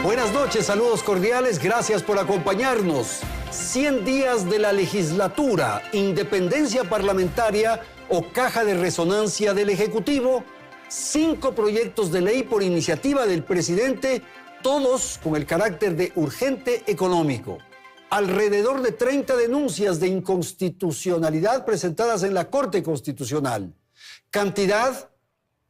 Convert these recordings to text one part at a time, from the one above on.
Buenas noches, saludos cordiales, gracias por acompañarnos. 100 días de la legislatura, independencia parlamentaria o caja de resonancia del Ejecutivo, 5 proyectos de ley por iniciativa del presidente, todos con el carácter de urgente económico. Alrededor de 30 denuncias de inconstitucionalidad presentadas en la Corte Constitucional. Cantidad,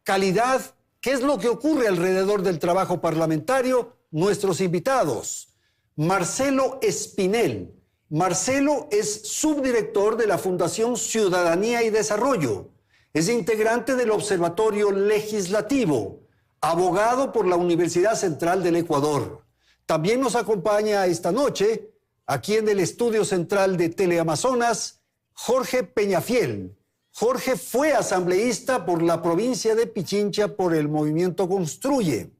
calidad, ¿qué es lo que ocurre alrededor del trabajo parlamentario? Nuestros invitados. Marcelo Espinel. Marcelo es subdirector de la Fundación Ciudadanía y Desarrollo. Es integrante del Observatorio Legislativo. Abogado por la Universidad Central del Ecuador. También nos acompaña esta noche, aquí en el estudio central de Teleamazonas, Jorge Peñafiel. Jorge fue asambleísta por la provincia de Pichincha por el movimiento Construye.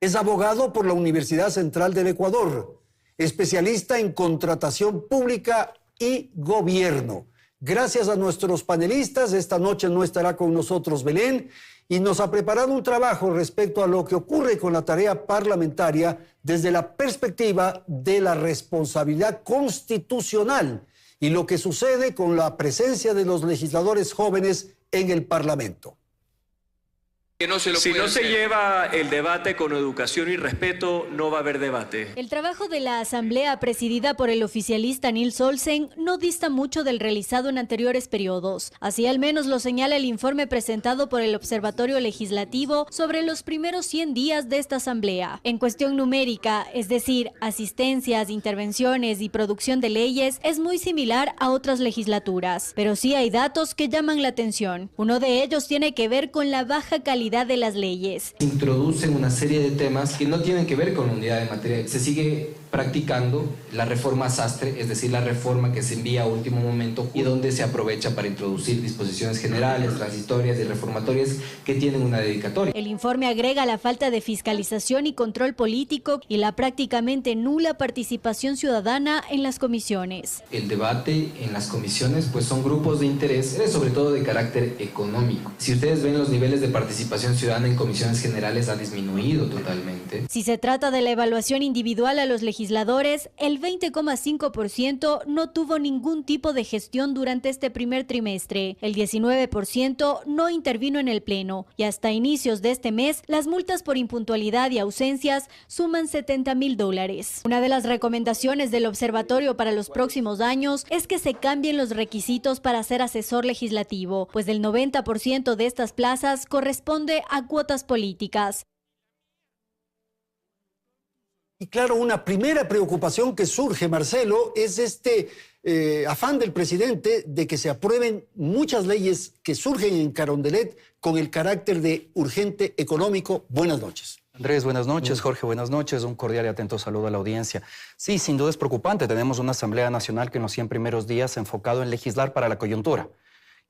Es abogado por la Universidad Central del Ecuador, especialista en contratación pública y gobierno. Gracias a nuestros panelistas, esta noche no estará con nosotros Belén y nos ha preparado un trabajo respecto a lo que ocurre con la tarea parlamentaria desde la perspectiva de la responsabilidad constitucional y lo que sucede con la presencia de los legisladores jóvenes en el Parlamento. Si no se lleva el debate con educación y respeto, no va a haber debate. El trabajo de la asamblea presidida por el oficialista Nils Olsen no dista mucho del realizado en anteriores periodos. Así al menos lo señala el informe presentado por el Observatorio Legislativo sobre los primeros 100 días de esta asamblea. En cuestión numérica, es decir, asistencias, intervenciones y producción de leyes, es muy similar a otras legislaturas. Pero sí hay datos que llaman la atención. Uno de ellos tiene que ver con la baja calidad de las leyes. Introducen una serie de temas que no tienen que ver con la unidad de materia. Se sigue practicando la reforma sastre, es decir, la reforma que se envía a último momento y donde se aprovecha para introducir disposiciones generales, transitorias y reformatorias que tienen una dedicatoria. El informe agrega la falta de fiscalización y control político y la prácticamente nula participación ciudadana en las comisiones. El debate en las comisiones pues son grupos de interés, sobre todo de carácter económico. Si ustedes ven los niveles de participación ciudadana en comisiones generales ha disminuido totalmente. Si se trata de la evaluación individual a los legisladores, el 20,5% no tuvo ningún tipo de gestión durante este primer trimestre. El 19% no intervino en el pleno y hasta inicios de este mes las multas por impuntualidad y ausencias suman $70,000. Una de las recomendaciones del observatorio para los próximos años es que se cambien los requisitos para ser asesor legislativo, pues el 90% de estas plazas corresponde a cuotas políticas. Y claro, una primera preocupación que surge, Marcelo, es este afán del presidente de que se aprueben muchas leyes que surgen en Carondelet con el carácter de urgente económico. Buenas noches. Andrés, buenas noches. Jorge, buenas noches. Un cordial y atento saludo a la audiencia. Sí, sin duda es preocupante. Tenemos una Asamblea Nacional que en los 100 primeros días se ha enfocado en legislar para la coyuntura.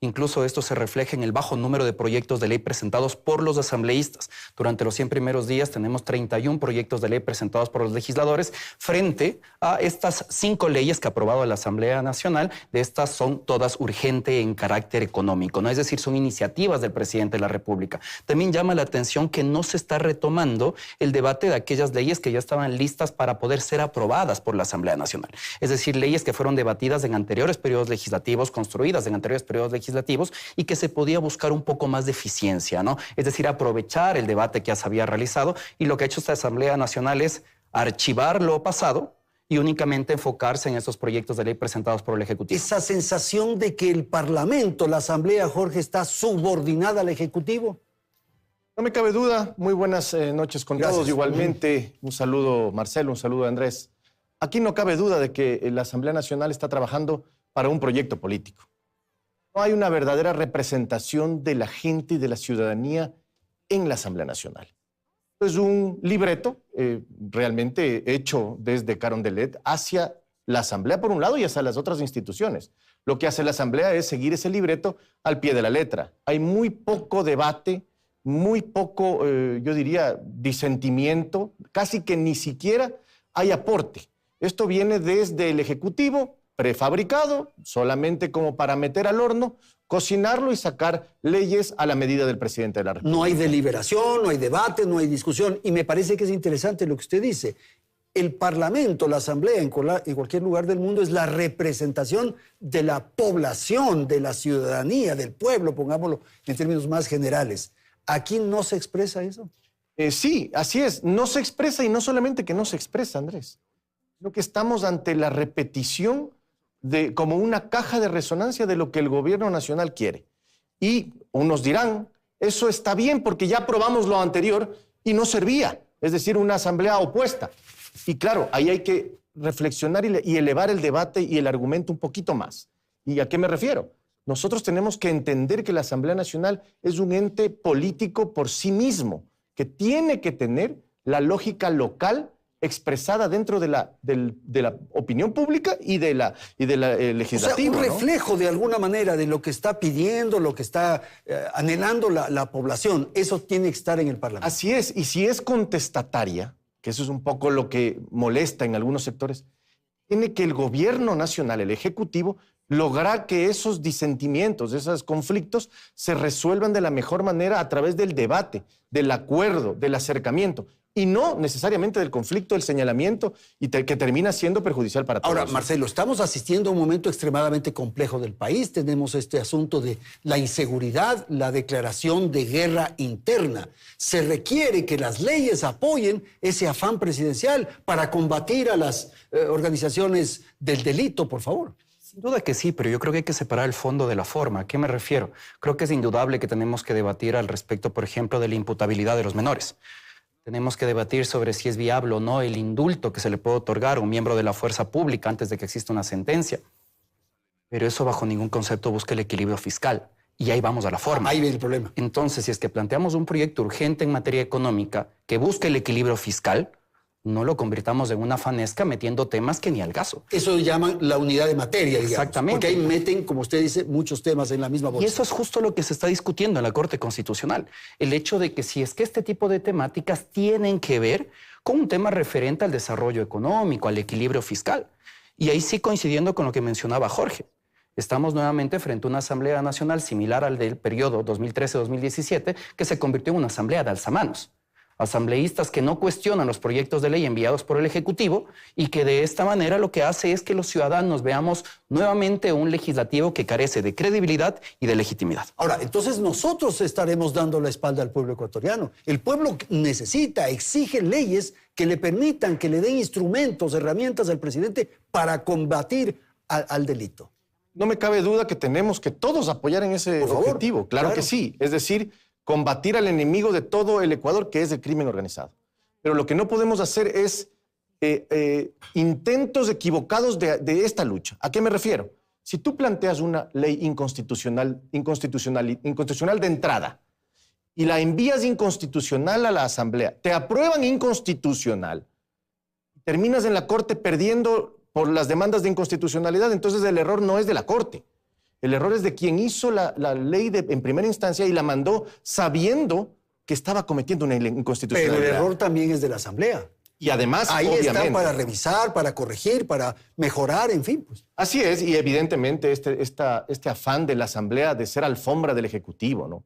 Incluso esto se refleja en el bajo número de proyectos de ley presentados por los asambleístas. Durante los 100 primeros días tenemos 31 proyectos de ley presentados por los legisladores frente a estas 5 leyes que ha aprobado la Asamblea Nacional. De estas son todas urgentes en carácter económico, ¿no? Es decir, son iniciativas del presidente de la República. También llama la atención que no se está retomando el debate de aquellas leyes que ya estaban listas para poder ser aprobadas por la Asamblea Nacional. Es decir, leyes que fueron debatidas en anteriores periodos legislativos, construidas en anteriores periodos legislativos, y que se podía buscar un poco más de eficiencia, ¿no? Es decir, aprovechar el debate que ya se había realizado, y lo que ha hecho esta Asamblea Nacional es archivar lo pasado y únicamente enfocarse en estos proyectos de ley presentados por el Ejecutivo. Esa sensación de que el Parlamento, la Asamblea, Jorge, está subordinada al Ejecutivo. No me cabe duda. Muy buenas noches con Gracias. todos. Igualmente, un saludo, Marcelo, un saludo, Andrés. Aquí no cabe duda de que la Asamblea Nacional está trabajando para un proyecto político. No hay una verdadera representación de la gente y de la ciudadanía en la Asamblea Nacional. Es un libreto realmente hecho desde Carondelet hacia la Asamblea por un lado y hacia las otras instituciones. Lo que hace la Asamblea es seguir ese libreto al pie de la letra. Hay muy poco debate, muy poco, yo diría, disentimiento, casi que ni siquiera hay aporte. Esto viene desde el Ejecutivo, prefabricado, solamente como para meter al horno cocinarlo y sacar leyes a la medida del presidente de la República. No hay deliberación, no hay debate, no hay discusión. Y me parece que es interesante lo que usted dice. El Parlamento, la Asamblea en cualquier lugar del mundo es la representación de la población, de la ciudadanía, del pueblo, pongámoslo en términos más generales. ¿Aquí no se expresa eso? Sí, así es. No se expresa, y no solamente que no se expresa, Andrés, sino que estamos ante la repetición de como una caja de resonancia de lo que el gobierno nacional quiere. Y unos dirán, eso está bien porque ya aprobamos lo anterior y no servía, es decir, una asamblea opuesta. Y claro, ahí hay que reflexionar y elevar el debate y el argumento un poquito más. ¿Y a qué me refiero? Nosotros tenemos que entender que la Asamblea Nacional es un ente político por sí mismo, que tiene que tener la lógica local expresada dentro de la opinión pública y de la legislativa. O sea, un reflejo de alguna manera de lo que está pidiendo, lo que está anhelando la población. Eso tiene que estar en el Parlamento. Así es. Y si es contestataria, que eso es un poco lo que molesta en algunos sectores, tiene que el gobierno nacional, el Ejecutivo, lograr que esos disentimientos, esos conflictos, se resuelvan de la mejor manera a través del debate, del acuerdo, del acercamiento, y no necesariamente del conflicto, del señalamiento, y que termina siendo perjudicial para todos. Ahora, Marcelo, estamos asistiendo a un momento extremadamente complejo del país. Tenemos este asunto de la inseguridad, la declaración de guerra interna. Se requiere que las leyes apoyen ese afán presidencial para combatir a las organizaciones del delito, por favor. Sin duda que sí, pero yo creo que hay que separar el fondo de la forma. ¿A qué me refiero? Creo que es indudable que tenemos que debatir al respecto, por ejemplo, de la imputabilidad de los menores. Tenemos que debatir sobre si es viable o no el indulto que se le puede otorgar a un miembro de la fuerza pública antes de que exista una sentencia. Pero eso bajo ningún concepto busca el equilibrio fiscal. Y ahí vamos a la forma. Ahí viene el problema. Entonces, si es que planteamos un proyecto urgente en materia económica que busque el equilibrio fiscal, no lo convirtamos en una fanesca metiendo temas que ni al caso. Eso llaman la unidad de materia, digamos. Exactamente. Porque ahí meten, como usted dice, muchos temas en la misma bolsa. Y eso es justo lo que se está discutiendo en la Corte Constitucional. El hecho de que si es que este tipo de temáticas tienen que ver con un tema referente al desarrollo económico, al equilibrio fiscal. Y ahí sí coincidiendo con lo que mencionaba Jorge. Estamos nuevamente frente a una Asamblea Nacional similar al del periodo 2013-2017, que se convirtió en una asamblea de alzamanos. Asambleístas que no cuestionan los proyectos de ley enviados por el Ejecutivo y que de esta manera lo que hace es que los ciudadanos veamos nuevamente un legislativo que carece de credibilidad y de legitimidad. Ahora, entonces nosotros estaremos dando la espalda al pueblo ecuatoriano. El pueblo necesita, exige leyes que le permitan, que le den instrumentos, herramientas al presidente para combatir al delito. No me cabe duda que tenemos que todos apoyar en ese objetivo. Claro que sí. Es decir, combatir al enemigo de todo el Ecuador, que es el crimen organizado. Pero lo que no podemos hacer es intentos equivocados de esta lucha. ¿A qué me refiero? Si tú planteas una ley inconstitucional de entrada y la envías inconstitucional a la Asamblea, te aprueban inconstitucional, terminas en la Corte perdiendo por las demandas de inconstitucionalidad, entonces el error no es de la Corte. El error es de quien hizo la ley en primera instancia y la mandó sabiendo que estaba cometiendo una inconstitucionalidad. Pero el error también es de la Asamblea. Y además, ahí obviamente, está para revisar, para corregir, para mejorar, en fin. Pues. Así es, y evidentemente este afán de la Asamblea de ser alfombra del Ejecutivo, ¿no?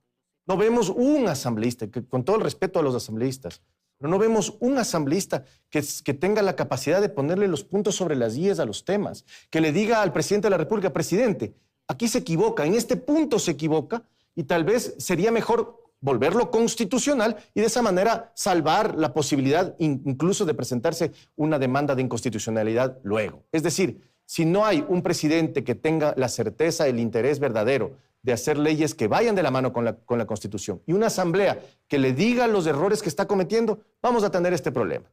No vemos un asambleísta, con todo el respeto a los asambleístas, pero no vemos un asambleísta que tenga la capacidad de ponerle los puntos sobre las íes a los temas, que le diga al presidente de la República, presidente, aquí se equivoca, en este punto se equivoca, y tal vez sería mejor volverlo constitucional y de esa manera salvar la posibilidad incluso de presentarse una demanda de inconstitucionalidad luego. Es decir, si no hay un presidente que tenga la certeza, el interés verdadero de hacer leyes que vayan de la mano con la Constitución y una asamblea que le diga los errores que está cometiendo, vamos a tener este problema.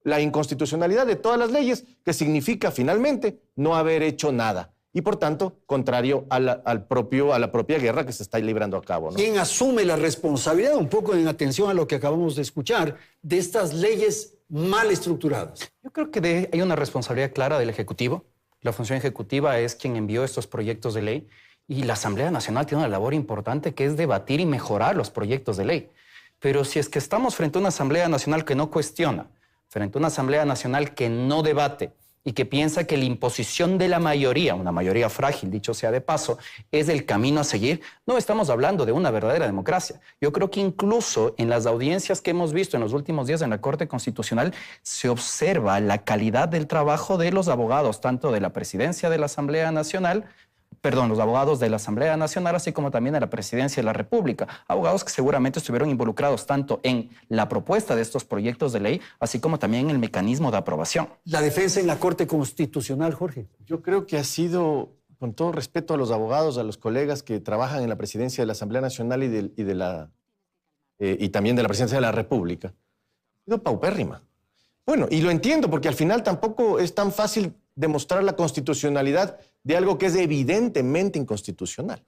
La inconstitucionalidad de todas las leyes, que significa finalmente no haber hecho nada. Y por tanto, contrario a la propia guerra que se está librando a cabo, ¿no? ¿Quién asume la responsabilidad, un poco en atención a lo que acabamos de escuchar, de estas leyes mal estructuradas? Yo creo que hay una responsabilidad clara del Ejecutivo. La función ejecutiva es quien envió estos proyectos de ley y la Asamblea Nacional tiene una labor importante que es debatir y mejorar los proyectos de ley. Pero si es que estamos frente a una Asamblea Nacional que no cuestiona, frente a una Asamblea Nacional que no debate, y que piensa que la imposición de la mayoría, una mayoría frágil, dicho sea de paso, es el camino a seguir, no estamos hablando de una verdadera democracia. Yo creo que incluso en las audiencias que hemos visto en los últimos días en la Corte Constitucional se observa la calidad del trabajo de los abogados, tanto de la presidencia de la Asamblea Nacional, los abogados de la Asamblea Nacional, así como también de la Presidencia de la República. Abogados que seguramente estuvieron involucrados tanto en la propuesta de estos proyectos de ley, así como también en el mecanismo de aprobación. La defensa en la Corte Constitucional, Jorge. Yo creo que ha sido, con todo respeto a los abogados, a los colegas que trabajan en la Presidencia de la Asamblea Nacional y también de la Presidencia de la República, ha sido paupérrima. Bueno, y lo entiendo, porque al final tampoco es tan fácil demostrar la constitucionalidad de algo que es evidentemente inconstitucional.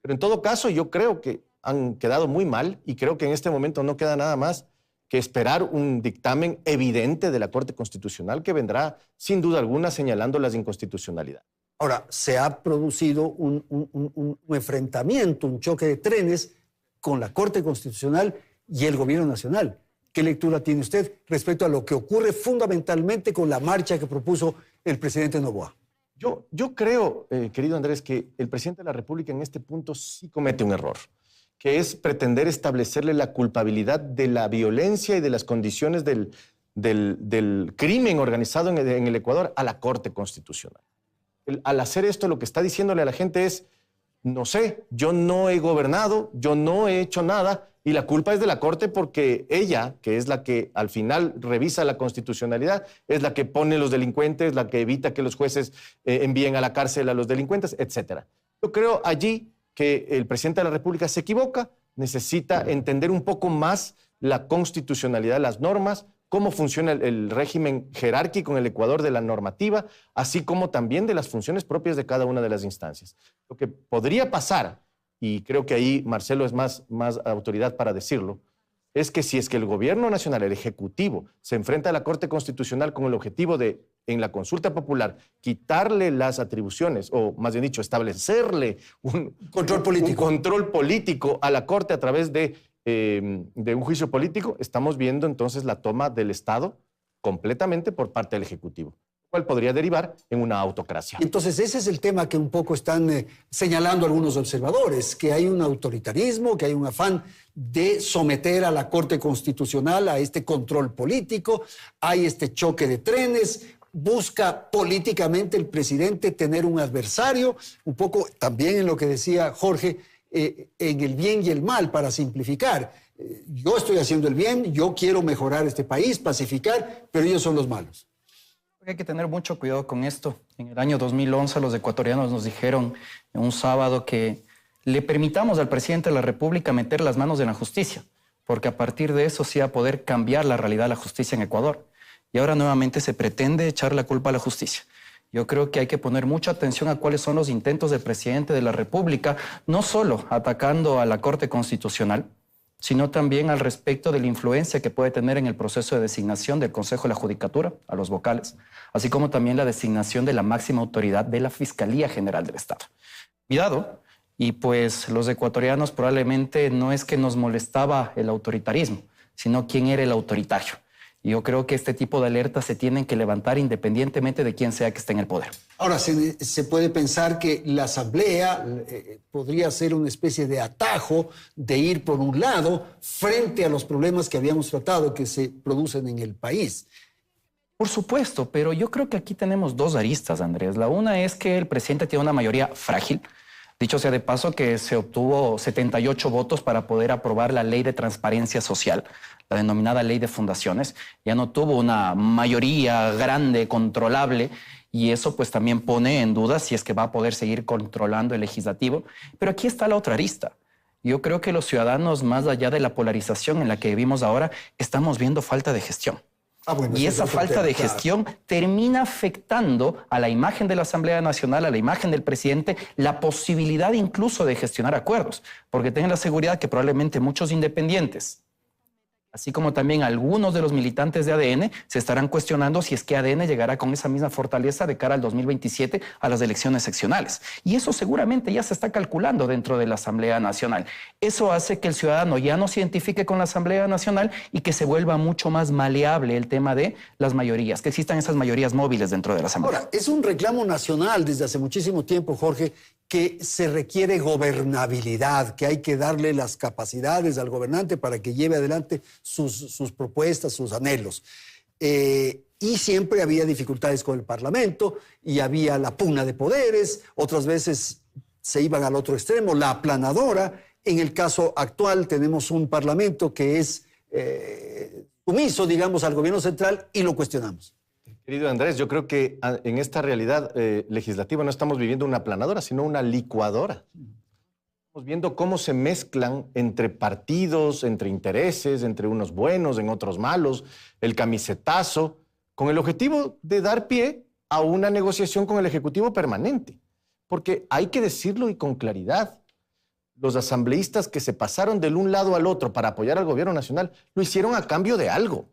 Pero en todo caso, yo creo que han quedado muy mal y creo que en este momento no queda nada más que esperar un dictamen evidente de la Corte Constitucional que vendrá, sin duda alguna, señalando las inconstitucionalidades. Ahora, se ha producido un enfrentamiento, un choque de trenes con la Corte Constitucional y el Gobierno Nacional. ¿Qué lectura tiene usted respecto a lo que ocurre fundamentalmente con la marcha que propuso el presidente Noboa? Yo creo, querido Andrés, que el presidente de la República en este punto sí comete un error, que es pretender establecerle la culpabilidad de la violencia y de las condiciones del crimen organizado en el Ecuador a la Corte Constitucional. Al hacer esto, lo que está diciéndole a la gente es, no sé, yo no he gobernado, yo no he hecho nada, y la culpa es de la Corte porque ella, que es la que al final revisa la constitucionalidad, es la que pone los delincuentes, la que evita que los jueces envíen a la cárcel a los delincuentes, etc. Yo creo allí que el presidente de la República se equivoca, necesita entender un poco más la constitucionalidad, las normas, cómo funciona el régimen jerárquico en el Ecuador de la normativa, así como también de las funciones propias de cada una de las instancias. Lo que podría pasar, y creo que ahí Marcelo es más autoridad para decirlo, es que si es que el Gobierno Nacional, el Ejecutivo, se enfrenta a la Corte Constitucional con el objetivo de, en la consulta popular, quitarle las atribuciones, o más bien dicho, establecerle un control político a la Corte a través de un juicio político, estamos viendo entonces la toma del Estado completamente por parte del Ejecutivo, lo cual podría derivar en una autocracia. Entonces ese es el tema que un poco están señalando algunos observadores, que hay un autoritarismo, que hay un afán de someter a la Corte Constitucional a este control político, hay este choque de trenes, busca políticamente el presidente tener un adversario, un poco también en lo que decía Jorge, en el bien y el mal, para simplificar. Yo estoy haciendo el bien, yo quiero mejorar este país, pacificar, pero ellos son los malos. Hay que tener mucho cuidado con esto. En el año 2011 los ecuatorianos nos dijeron en un sábado que le permitamos al presidente de la República meter las manos en la justicia, porque a partir de eso sí va a poder cambiar la realidad de la justicia en Ecuador. Y ahora nuevamente se pretende echar la culpa a la justicia. Yo creo que hay que poner mucha atención a cuáles son los intentos del presidente de la República, no solo atacando a la Corte Constitucional, sino también al respecto de la influencia que puede tener en el proceso de designación del Consejo de la Judicatura, a los vocales, así como también la designación de la máxima autoridad de la Fiscalía General del Estado. Cuidado, y pues los ecuatorianos probablemente no es que nos molestaba el autoritarismo, sino quién era el autoritario. Y yo creo que este tipo de alertas se tienen que levantar independientemente de quién sea que esté en el poder. Ahora, se puede pensar que la Asamblea podría ser una especie de atajo de ir por un lado frente a los problemas que habíamos tratado que se producen en el país. Por supuesto, pero yo creo que aquí tenemos dos aristas, Andrés. La una es que el presidente tiene una mayoría frágil. Dicho sea de paso que se obtuvo 78 votos para poder aprobar la ley de transparencia social, la denominada ley de fundaciones. Ya no tuvo una mayoría grande, controlable, y eso pues también pone en duda si es que va a poder seguir controlando el legislativo. Pero aquí está la otra arista. Yo creo que los ciudadanos, más allá de la polarización en la que vivimos ahora, estamos viendo falta de gestión. Y esa falta de gestión termina afectando a la imagen de la Asamblea Nacional, a la imagen del presidente, la posibilidad incluso de gestionar acuerdos. Porque tengan la seguridad que probablemente muchos independientes Así como también algunos de los militantes de ADN se estarán cuestionando si es que ADN llegará con esa misma fortaleza de cara al 2027 a las elecciones seccionales. Y eso seguramente ya se está calculando dentro de la Asamblea Nacional. Eso hace que el ciudadano ya no se identifique con la Asamblea Nacional y que se vuelva mucho más maleable el tema de las mayorías, que existan esas mayorías móviles dentro de la Asamblea. Ahora, es un reclamo nacional desde hace muchísimo tiempo, Jorge, que se requiere gobernabilidad, que hay que darle las capacidades al gobernante para que lleve adelante sus propuestas, sus anhelos. Y siempre había dificultades con el Parlamento y había la pugna de poderes, otras veces se iban al otro extremo, la aplanadora. En el caso actual tenemos un Parlamento que es sumiso, digamos, al gobierno central y lo cuestionamos. Querido Andrés, yo creo que en esta realidad legislativa no estamos viviendo una aplanadora, sino una licuadora. Estamos viendo cómo se mezclan entre partidos, entre intereses, entre unos buenos, en otros malos, el camisetazo, con el objetivo de dar pie a una negociación con el Ejecutivo permanente. Porque hay que decirlo y con claridad, los asambleístas que se pasaron del un lado al otro para apoyar al gobierno nacional lo hicieron a cambio de algo.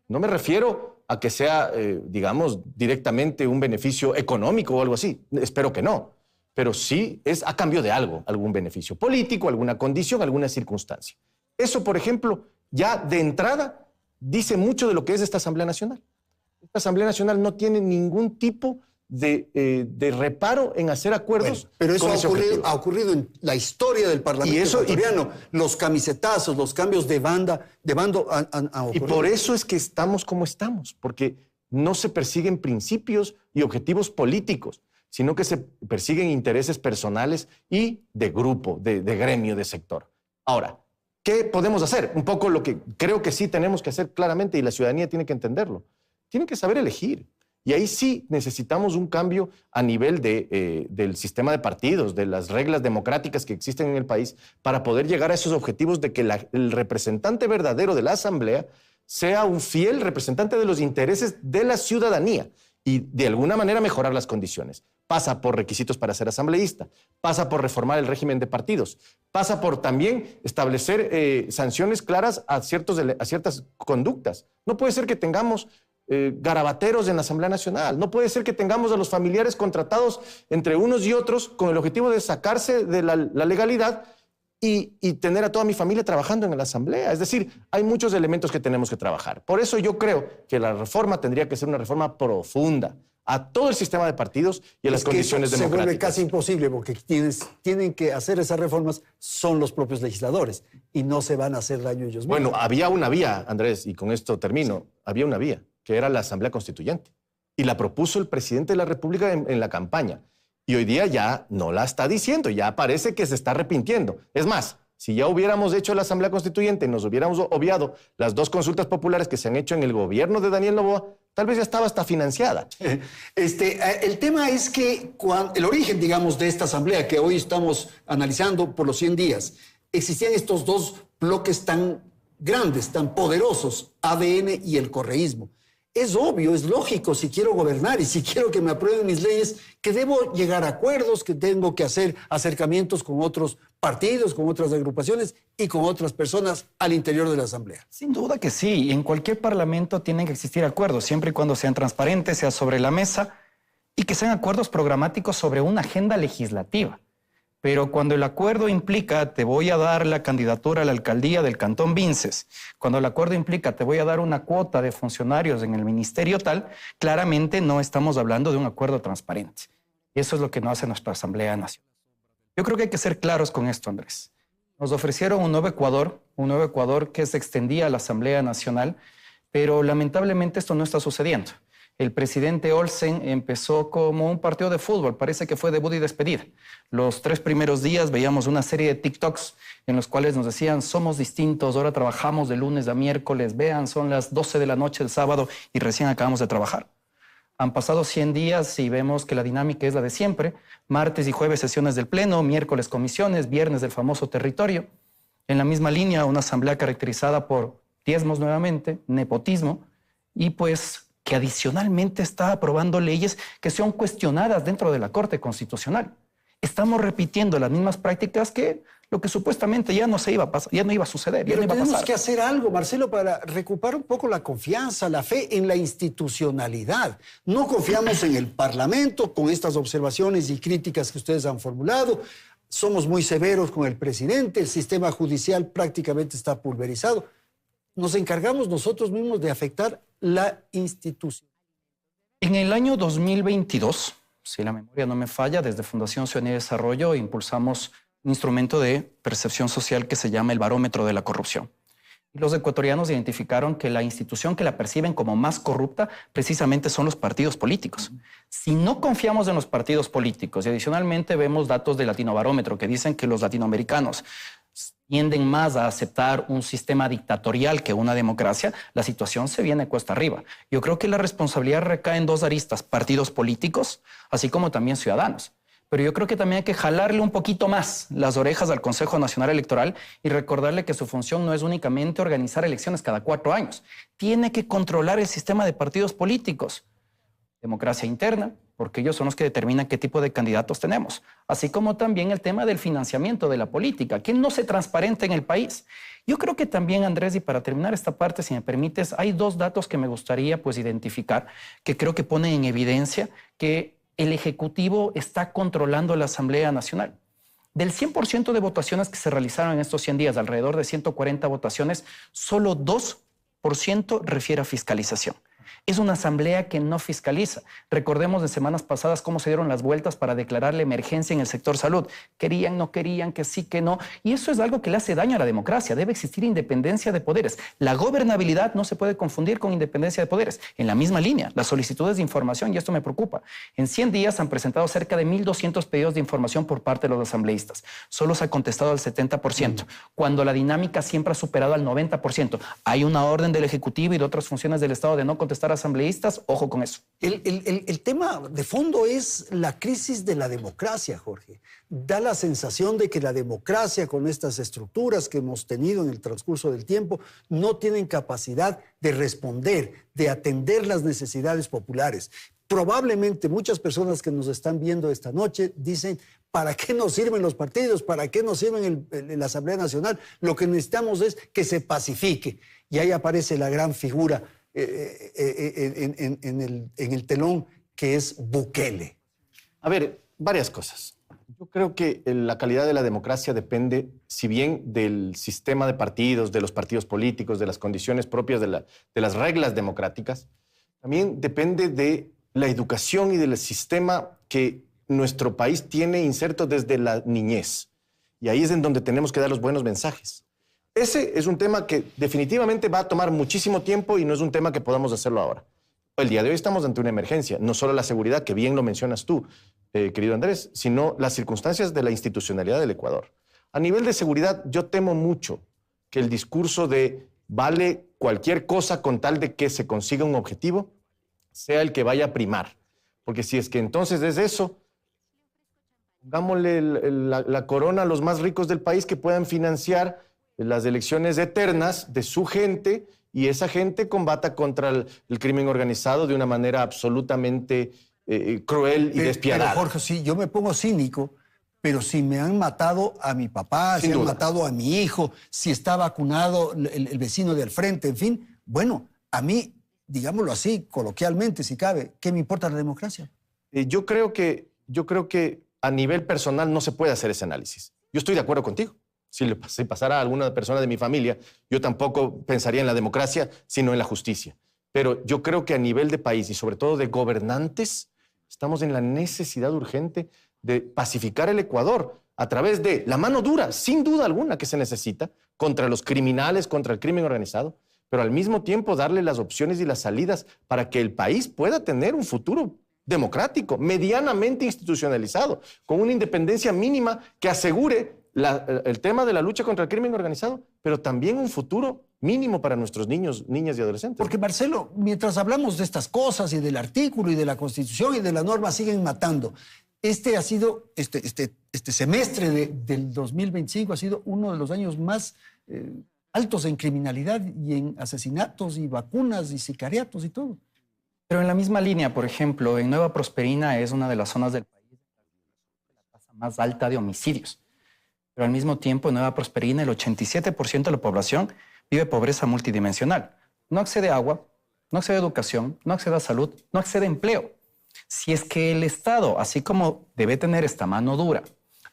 No me refiero a que sea, digamos, directamente un beneficio económico o algo así. Espero que no. Pero sí es a cambio de algo, algún beneficio político, alguna condición, alguna circunstancia. Eso, por ejemplo, ya de entrada dice mucho de lo que es esta Asamblea Nacional. Esta Asamblea Nacional no tiene ningún tipo de reparo en hacer acuerdos. Bueno, pero eso ha ocurrido en la historia del Parlamento ecuatoriano. Los camisetazos, los cambios de bando han ocurrido. Y por eso es que estamos como estamos, porque no se persiguen principios y objetivos políticos, sino que se persiguen intereses personales y de grupo, de gremio, de sector. Ahora, ¿qué podemos hacer? Un poco lo que creo que sí tenemos que hacer claramente y la ciudadanía tiene que entenderlo. Tienen que saber elegir. Y ahí sí necesitamos un cambio a nivel del sistema de partidos, de las reglas democráticas que existen en el país, para poder llegar a esos objetivos de que el representante verdadero de la Asamblea sea un fiel representante de los intereses de la ciudadanía y de alguna manera mejorar las condiciones. Pasa por requisitos para ser asambleísta, pasa por reformar el régimen de partidos, pasa por también establecer sanciones claras a ciertas conductas. No puede ser que tengamos garabateros en la Asamblea Nacional. No puede ser que tengamos a los familiares contratados entre unos y otros con el objetivo de sacarse de la legalidad y tener a toda mi familia trabajando en la Asamblea. Es decir, hay muchos elementos que tenemos que trabajar. Por eso yo creo que la reforma tendría que ser una reforma profunda a todo el sistema de partidos y a las condiciones democráticas. Se vuelve casi imposible porque quienes tienen que hacer esas reformas son los propios legisladores y no se van a hacer daño ellos mismos. Bueno, había una vía, Andrés, y con esto termino. Sí. Había una vía, que era la Asamblea Constituyente. Y la propuso el presidente de la República en la campaña. Y hoy día ya no la está diciendo, ya parece que se está arrepintiendo. Es más, si ya hubiéramos hecho la Asamblea Constituyente y nos hubiéramos obviado las 2 consultas populares que se han hecho en el gobierno de Daniel Noboa, tal vez ya estaba hasta financiada. El tema es que el origen, digamos, de esta Asamblea que hoy estamos analizando por los 100 días, existían estos 2 bloques tan grandes, tan poderosos, ADN y el correísmo. Es obvio, es lógico, si quiero gobernar y si quiero que me aprueben mis leyes, que debo llegar a acuerdos, que tengo que hacer acercamientos con otros partidos, con otras agrupaciones y con otras personas al interior de la Asamblea. Sin duda que sí. En cualquier parlamento tienen que existir acuerdos, siempre y cuando sean transparentes, sea sobre la mesa y que sean acuerdos programáticos sobre una agenda legislativa. Pero cuando el acuerdo implica te voy a dar la candidatura a la alcaldía del Cantón Vinces, cuando el acuerdo implica te voy a dar una cuota de funcionarios en el ministerio tal, claramente no estamos hablando de un acuerdo transparente. Y eso es lo que no hace nuestra Asamblea Nacional. Yo creo que hay que ser claros con esto, Andrés. Nos ofrecieron un nuevo Ecuador que se extendía a la Asamblea Nacional, pero lamentablemente esto no está sucediendo. El presidente Olsen empezó como un partido de fútbol, parece que fue debut y despedida. Los 3 primeros días veíamos una serie de TikToks en los cuales nos decían somos distintos, ahora trabajamos de lunes a miércoles, vean, son las 12 de la noche del sábado y recién acabamos de trabajar. Han pasado 100 días y vemos que la dinámica es la de siempre. Martes y jueves sesiones del Pleno, miércoles comisiones, viernes del famoso territorio. En la misma línea, una asamblea caracterizada por diezmos nuevamente, nepotismo y pues que adicionalmente está aprobando leyes que son cuestionadas dentro de la Corte Constitucional. Estamos repitiendo las mismas prácticas que lo que supuestamente ya no iba a suceder. Pero ya no iba a tenemos pasar. que hacer algo, Marcelo, para recuperar un poco la confianza, la fe en la institucionalidad. No confiamos en el Parlamento con estas observaciones y críticas que ustedes han formulado. Somos muy severos con el presidente, el sistema judicial prácticamente está pulverizado. Nos encargamos nosotros mismos de afectar la institución. En el año 2022, si la memoria no me falla, desde Fundación Ciudadanía y Desarrollo impulsamos un instrumento de percepción social que se llama el Barómetro de la Corrupción. Y los ecuatorianos identificaron que la institución que la perciben como más corrupta precisamente son los partidos políticos. Si no confiamos en los partidos políticos y adicionalmente vemos datos del Latinobarómetro que dicen que los latinoamericanos tienden más a aceptar un sistema dictatorial que una democracia, la situación se viene cuesta arriba. Yo creo que la responsabilidad recae en dos aristas, partidos políticos, así como también ciudadanos. Pero yo creo que también hay que jalarle un poquito más las orejas al Consejo Nacional Electoral y recordarle que su función no es únicamente organizar elecciones cada 4 años. Tiene que controlar el sistema de partidos políticos. Democracia interna, porque ellos son los que determinan qué tipo de candidatos tenemos. Así como también el tema del financiamiento de la política, que no se transparente en el país. Yo creo que también, Andrés, y para terminar esta parte, si me permites, hay 2 datos que me gustaría identificar, que creo que ponen en evidencia que el Ejecutivo está controlando la Asamblea Nacional. Del 100% de votaciones que se realizaron en estos 100 días, alrededor de 140 votaciones, solo 2% refiere a fiscalización. Es una asamblea que no fiscaliza. Recordemos de semanas pasadas cómo se dieron las vueltas para declarar la emergencia en el sector salud. Querían, no querían, que sí, que no. Y eso es algo que le hace daño a la democracia. Debe existir independencia de poderes. La gobernabilidad no se puede confundir con independencia de poderes. En la misma línea, las solicitudes de información, y esto me preocupa. En 100 días han presentado cerca de 1.200 pedidos de información por parte de los asambleístas. Solo se ha contestado al 70%, cuando la dinámica siempre ha superado al 90%. Hay una orden del Ejecutivo y de otras funciones del Estado de no contestar a asambleístas, ojo con eso. El tema de fondo es la crisis de la democracia, Jorge. Da la sensación de que la democracia, con estas estructuras que hemos tenido en el transcurso del tiempo, no tienen capacidad de responder, de atender las necesidades populares. Probablemente muchas personas que nos están viendo esta noche dicen, ¿para qué nos sirven los partidos? ¿Para qué nos sirven la Asamblea Nacional? Lo que necesitamos es que se pacifique. Y ahí aparece la gran figura en el telón, que es Bukele. A ver, varias cosas. Yo creo que la calidad de la democracia depende, si bien del sistema de partidos, de los partidos políticos, de las condiciones propias de las reglas democráticas, también depende de la educación y del sistema que nuestro país tiene inserto desde la niñez. Y ahí es en donde tenemos que dar los buenos mensajes. Ese es un tema que definitivamente va a tomar muchísimo tiempo y no es un tema que podamos hacerlo ahora. El día de hoy estamos ante una emergencia, no solo la seguridad, que bien lo mencionas tú, querido Andrés, sino las circunstancias de la institucionalidad del Ecuador. A nivel de seguridad, yo temo mucho que el discurso de vale cualquier cosa con tal de que se consiga un objetivo sea el que vaya a primar. Porque si es que entonces es eso, pongámosle la corona a los más ricos del país que puedan financiar las elecciones eternas de su gente y esa gente combata contra el crimen organizado de una manera absolutamente cruel y despiadada. Pero Jorge, sí, yo me pongo cínico, pero si me han matado a mi papá, si han matado a mi hijo, si está vacunado el vecino de al frente, en fin, bueno, a mí, digámoslo así, coloquialmente, si cabe, ¿qué me importa la democracia? Yo creo que a nivel personal no se puede hacer ese análisis. Yo estoy de acuerdo contigo. Si pasara a alguna persona de mi familia, yo tampoco pensaría en la democracia, sino en la justicia. Pero yo creo que a nivel de país y sobre todo de gobernantes, estamos en la necesidad urgente de pacificar el Ecuador a través de la mano dura, sin duda alguna, que se necesita contra los criminales, contra el crimen organizado, pero al mismo tiempo darle las opciones y las salidas para que el país pueda tener un futuro democrático, medianamente institucionalizado, con una independencia mínima que asegure el tema de la lucha contra el crimen organizado, pero también un futuro mínimo para nuestros niños, niñas y adolescentes. Porque, Marcelo, mientras hablamos de estas cosas y del artículo y de la Constitución y de la norma, siguen matando. Este ha sido, este semestre del 2025 ha sido uno de los años más altos en criminalidad y en asesinatos y vacunas y sicariatos y todo. Pero en la misma línea, por ejemplo, en Nueva Prosperina es una de las zonas del país con la tasa más alta de homicidios. Pero al mismo tiempo, en Nueva Prosperina, el 87% de la población vive pobreza multidimensional. No accede a agua, no accede a educación, no accede a salud, no accede a empleo. Si es que el Estado, así como debe tener esta mano dura,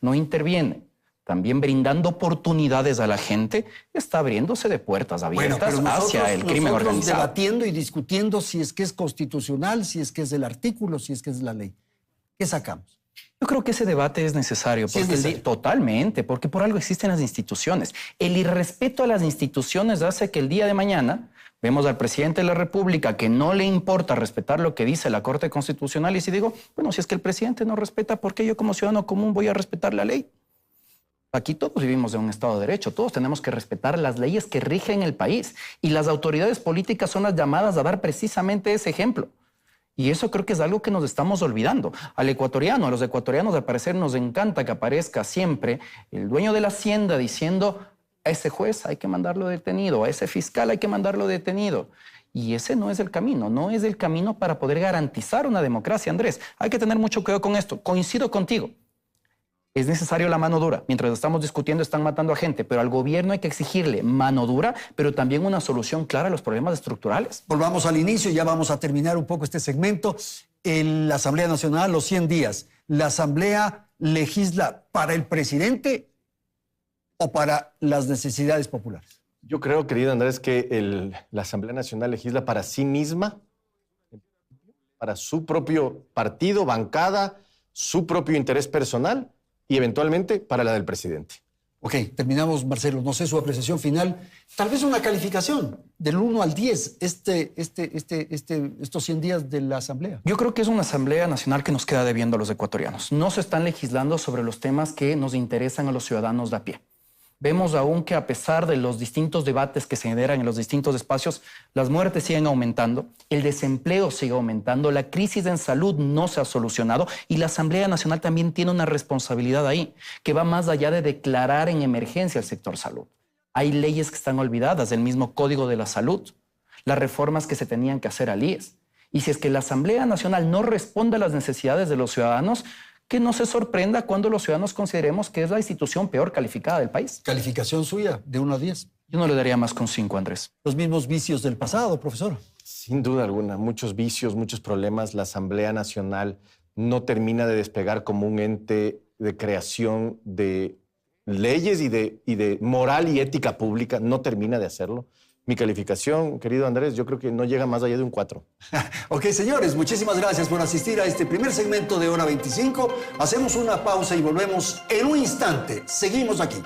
no interviene, también brindando oportunidades a la gente, está abriéndose de puertas abiertas hacia el crimen organizado. Debatiendo y discutiendo si es que es constitucional, si es que es el artículo, si es que es la ley. ¿Qué sacamos? Yo creo que ese debate es necesario. Sí, porque totalmente, porque por algo existen las instituciones. El irrespeto a las instituciones hace que el día de mañana vemos al presidente de la República que no le importa respetar lo que dice la Corte Constitucional y si digo, bueno, si es que el presidente no respeta, ¿por qué yo como ciudadano común voy a respetar la ley? Aquí todos vivimos en un Estado de Derecho, todos tenemos que respetar las leyes que rigen el país y las autoridades políticas son las llamadas a dar precisamente ese ejemplo. Y eso creo que es algo que nos estamos olvidando. Al ecuatoriano, a los ecuatorianos al parecer nos encanta que aparezca siempre el dueño de la hacienda diciendo a ese juez hay que mandarlo detenido, a ese fiscal hay que mandarlo detenido. Y ese no es el camino, no es el camino para poder garantizar una democracia, Andrés. Hay que tener mucho cuidado con esto. Coincido contigo. Es necesario la mano dura. Mientras estamos discutiendo, están matando a gente, pero al gobierno hay que exigirle mano dura, pero también una solución clara a los problemas estructurales. Volvamos al inicio, ya vamos a terminar un poco este segmento. La Asamblea Nacional, los 100 días. ¿La Asamblea legisla para el presidente o para las necesidades populares? Yo creo, querido Andrés, que la Asamblea Nacional legisla para sí misma, para su propio partido, bancada, su propio interés personal y eventualmente para la del presidente. Ok, terminamos, Marcelo. No sé su apreciación final. Tal vez una calificación del 1 al 10, estos 100 días de la Asamblea. Yo creo que es una Asamblea Nacional que nos queda debiendo a los ecuatorianos. No se están legislando sobre los temas que nos interesan a los ciudadanos de a pie. Vemos aún que a pesar de los distintos debates que se generan en los distintos espacios, las muertes siguen aumentando, el desempleo sigue aumentando, la crisis en salud no se ha solucionado y la Asamblea Nacional también tiene una responsabilidad ahí, que va más allá de declarar en emergencia el sector salud. Hay leyes que están olvidadas, el mismo Código de la Salud, las reformas que se tenían que hacer al IES. Y si es que la Asamblea Nacional no responde a las necesidades de los ciudadanos, que no se sorprenda cuando los ciudadanos consideremos que es la institución peor calificada del país. ¿Calificación suya de 1 a 10? Yo no le daría más con 5, Andrés. Los mismos vicios del pasado, profesor. Sin duda alguna, muchos vicios, muchos problemas. La Asamblea Nacional no termina de despegar como un ente de creación de leyes y de moral y ética pública. No termina de hacerlo. Mi calificación, querido Andrés, yo creo que no llega más allá de un 4. Ok, señores, muchísimas gracias por asistir a este primer segmento de Hora 25. Hacemos una pausa y volvemos en un instante. Seguimos aquí.